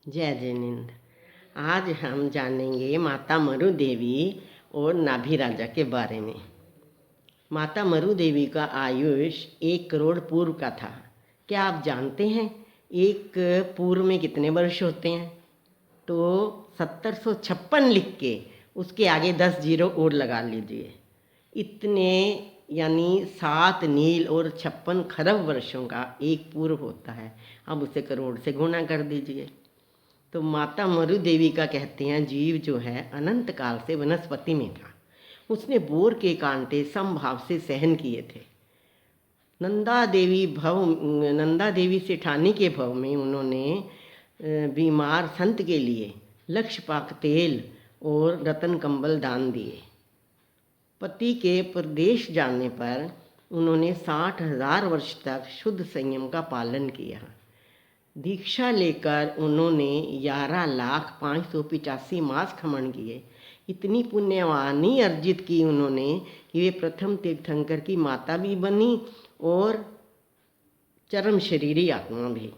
जय जिनेन्द्र। आज हम जानेंगे माता मरु देवी और नाभि राजा के बारे में। माता मरु देवी का आयुष 1 करोड़ पूर्व का था। क्या आप जानते हैं एक पूर्व में कितने वर्ष होते हैं? तो 1756 लिख के उसके आगे 10 जीरो और लगा लीजिए। इतने यानी 7 नील और 56 खरब वर्षों का एक पूर्व होता है। अब उसे करोड़ से गुणा कर दीजिए। तो माता मरु देवी का कहते हैं जीव जो है अनंत काल से वनस्पति में था। उसने बोर के कांटे समभाव से सहन किए थे। नंदा देवी से ठानी के भव में उन्होंने बीमार संत के लिए लक्षपाक तेल और रतन कंबल दान दिए। पति के प्रदेश जाने पर उन्होंने 60,000 वर्ष तक शुद्ध संयम का पालन किया। दीक्षा लेकर उन्होंने 11,05,85 मास खमन किए। इतनी पुण्यवानी अर्जित की उन्होंने कि वे प्रथम तीर्थंकर की माता भी बनी और चरम शरीरी आत्मा भी।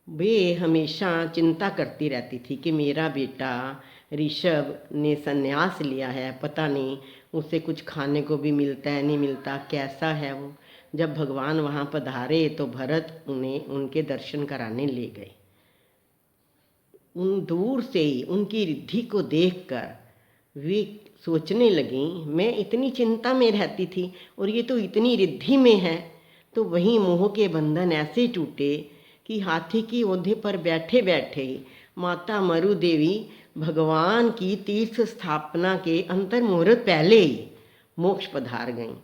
वे हमेशा चिंता करती रहती थी कि मेरा बेटा ऋषभ ने संन्यास लिया है, पता नहीं उसे कुछ खाने को भी मिलता है नहीं मिलता, कैसा है वो। जब भगवान वहाँ पधारे तो भरत उन्हें उनके दर्शन कराने ले गए। उन दूर से ही उनकी रिद्धि को देखकर वे सोचने लगी, मैं इतनी चिंता में रहती थी और ये तो इतनी रिद्धि में है। तो वहीं मोह के बंधन ऐसे टूटे कि हाथी की ओंधे पर बैठे बैठे माता मरु देवी भगवान की तीर्थ स्थापना के अंतर मुहूर्त पहले ही मोक्ष पधार गईं।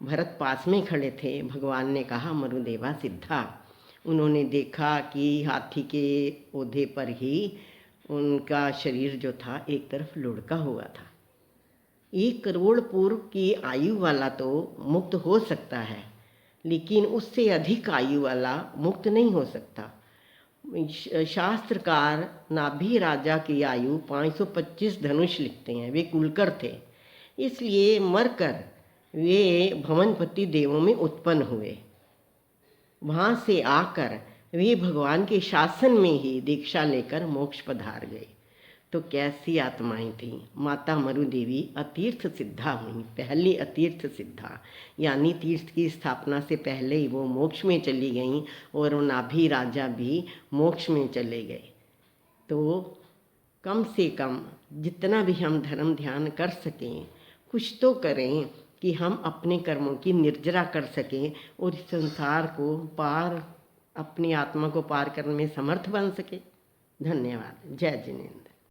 भरत पास में खड़े थे। भगवान ने कहा, मरुदेवा सिद्धा। उन्होंने देखा कि हाथी के ओंधे पर ही उनका शरीर जो था एक तरफ लुढ़का हुआ था। 1 करोड़ पूर्व की आयु वाला तो मुक्त हो सकता है, लेकिन उससे अधिक आयु वाला मुक्त नहीं हो सकता। शास्त्रकार नाभि राजा की आयु 525 धनुष लिखते हैं। वे कुलकर थे, इसलिए मरकर वे भवनपति देवों में उत्पन्न हुए। वहाँ से आकर वे भगवान के शासन में ही दीक्षा लेकर मोक्ष पधार गए। तो कैसी आत्माएं थीं। माता मरु देवी अतीर्थ सिद्धा हुई, पहली अतीर्थ सिद्धा, यानी तीर्थ की स्थापना से पहले ही वो मोक्ष में चली गईं और नाभि राजा भी मोक्ष में चले गए। तो कम से कम जितना भी हम धर्म ध्यान कर सकें, कुछ तो करें कि हम अपने कर्मों की निर्जरा कर सकें और इस संसार को पार, अपनी आत्मा को पार करने में समर्थ बन सके। धन्यवाद। जय जिनेन्द्र।